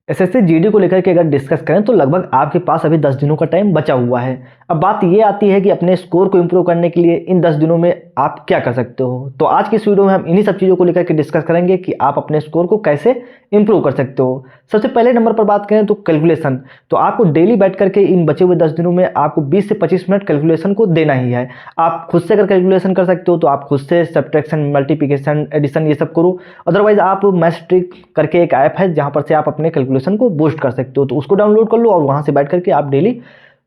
SSC GD को लेकर के अगर डिस्कस करें तो लगभग आपके पास अभी 10 दिनों का टाइम बचा हुआ है। अब बात ये आती है कि अपने स्कोर को इम्प्रूव करने के लिए इन 10 दिनों में आप क्या कर सकते हो। तो आज की इस वीडियो में हम इन्हीं सब चीज़ों को लेकर के डिस्कस करेंगे कि आप अपने स्कोर को कैसे इम्प्रूव कर सकते हो। सबसे पहले नंबर पर बात करें तो कैलकुलेशन। तो आपको डेली बैठ करके इन बचे हुए 10 दिनों में आपको 20 से 25 मिनट कैलकुलेशन को देना ही है। आप खुद से अगर कैलकुलेशन कर सकते हो तो आप खुद से सब्ट्रैक्शन, मल्टीप्लिकेशन, एडिशन ये सब करो। अदरवाइज आप मैथ्स्ट्रिक करके एक ऐप है जहाँ पर से आप अपने कैलकुलेशन को बूस्ट कर सकते हो, तो उसको डाउनलोड कर लो और वहाँ से बैठ करके आप डेली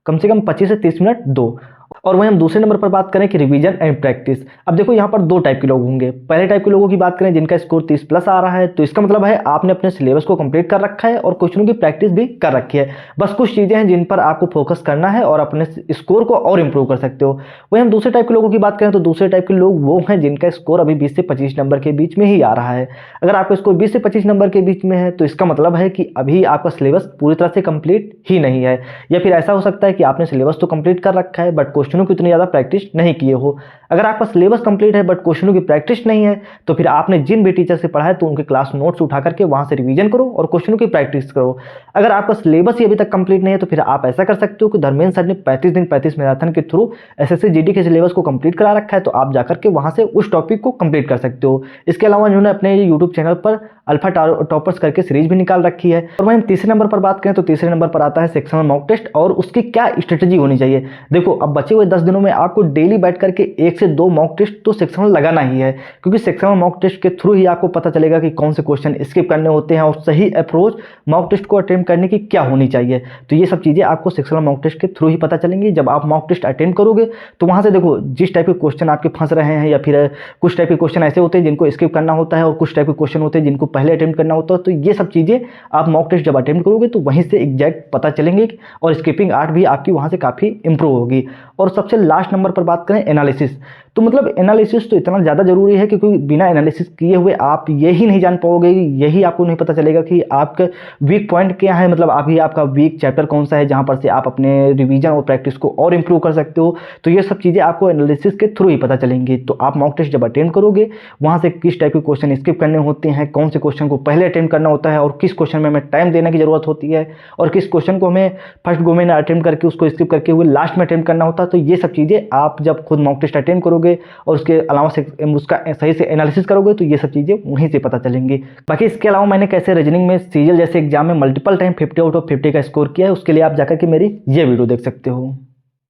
कम से कम 25 से 30 मिनट दो। और वहीं हम दूसरे नंबर पर बात करें कि रिवीजन एंड प्रैक्टिस। अब देखो यहाँ पर दो टाइप के लोग होंगे। पहले टाइप के लोगों की बात करें जिनका स्कोर 30 प्लस आ रहा है, तो इसका मतलब है आपने अपने सिलेबस को कंप्लीट कर रखा है और क्वेश्चनों की प्रैक्टिस भी कर रखी है। बस कुछ चीज़ें हैं जिन पर आपको फोकस करना है और अपने स्कोर को और इंप्रूव कर सकते हो। वहीं हम दूसरे टाइप के लोगों की बात करें तो दूसरे टाइप के लोग वो हैं जिनका स्कोर अभी 20 से 25 नंबर के बीच में ही आ रहा है। अगर आपका स्कोर 20 से 25 नंबर के बीच में है तो इसका मतलब है कि अभी आपका सिलेबस पूरी तरह से कंप्लीट ही नहीं है, या फिर ऐसा हो सकता है कि आपने सिलेबस तो कंप्लीट कर रखा है बट क्वेश्चनों की उतनी ज़्यादा प्रैक्टिस नहीं किए हो। अगर आपका सिलेबस कंप्लीट है बट क्वेश्चनों की प्रैक्टिस नहीं है तो फिर आपने जिन भी टीचर से पढ़ा है तो उनके क्लास नोट्स उठा करके वहां से रिवीजन करो और क्वेश्चनों की प्रैक्टिस करो। अगर आपका सिलेबस ही अभी तक कंप्लीट नहीं है तो फिर आप ऐसा कर सकते हो कि धर्मेंद्र सर ने 35 दिन 35 मैराथन के थ्रू एसएससी जीडी के सिलेबस को कंप्लीट करा रखा है, तो आप जाकर के वहां से उस टॉपिक को कंप्लीट कर सकते हो। इसके अलावा उन्होंने अपने यूट्यूब चैनल पर अल्फा टॉपर्स करके सीरीज भी निकाल रखी है। और वहीं हम तीसरे नंबर पर बात करें तो तीसरे नंबर पर आता है सेक्शनल मॉक टेस्ट और उसकी क्या स्ट्रेटेजी होनी चाहिए। देखो अब बचे हुए 10 दिनों में आपको डेली बैठ करके 1 से 2 मॉक टेस्ट तो सेक्शनल लगाना ही है, क्योंकि सेक्शनल मॉक टेस्ट के थ्रू ही आपको पता चलेगा कि कौन से क्वेश्चन स्किप करने होते हैं और सही अप्रोच मॉक टेस्ट को अटेम्प्ट करने की क्या होनी चाहिए। तो ये सब चीज़ें आपको सेक्शनल मॉक टेस्ट के थ्रू ही पता चलेंगी। जब आप मॉक टेस्ट अटेम्प्ट करोगे तो वहाँ से देखो जिस टाइप के क्वेश्चन आपके फंस रहे हैं, या फिर कुछ टाइप के क्वेश्चन ऐसे होते हैं जिनको स्किप करना होता है और कुछ टाइप के क्वेश्चन होते हैं जिनको पहले अटेम्प्ट करना होता है, तो ये सब चीज़ें आप मॉक टेस्ट जब अटेम्प्ट करोगे तो वहीं से एग्जैक्ट पता चलेंगे और स्किपिंग आर्ट भी आपकी वहाँ से काफ़ी इंप्रूव होगी। और सबसे लास्ट नंबर पर बात करें एनालिसिस। तो मतलब एनालिसिस तो इतना ज़्यादा ज़रूरी है क्योंकि बिना एनालिसिस किए हुए आप यही नहीं जान पाओगे, यही आपको नहीं पता चलेगा कि आपका वीक पॉइंट क्या है, मतलब अभी आपका वीक चैप्टर कौन सा है जहाँ पर से आप अपने रिवीजन और प्रैक्टिस को और इंप्रूव कर सकते हो। तो ये सब चीज़ें आपको एनालिसिस के थ्रू ही पता चलेंगी। तो आप मॉक टेस्ट जब अटेम्प्ट करोगे वहाँ से किस टाइप के क्वेश्चन स्किप करने होते हैं, कौन से क्वेश्चन को पहले अटेम्प्ट करना होता है और किस क्वेश्चन में हमें टाइम देने की ज़रूरत होती है और किस क्वेश्चन को हमें फर्स्ट गो में अटेम्प्ट करके उसको स्किप करके हुए लास्ट में अटेम्प्ट करना होता है। तो ये सब चीज़ें आप जब खुद मॉक टेस्ट अटेम्प्ट करोगे और उसके अलावा से उसका सही से एनालिसिस करोगे तो ये सब चीज़ें वहीं से पता चलेंगी। बाकी इसके अलावा मैंने कैसे रीजनिंग में सीजीएल जैसे एग्जाम में मल्टीपल टाइम 50 आउट ऑफ 50 का स्कोर किया है, उसके लिए आप जाकर के मेरी ये वीडियो देख सकते हो।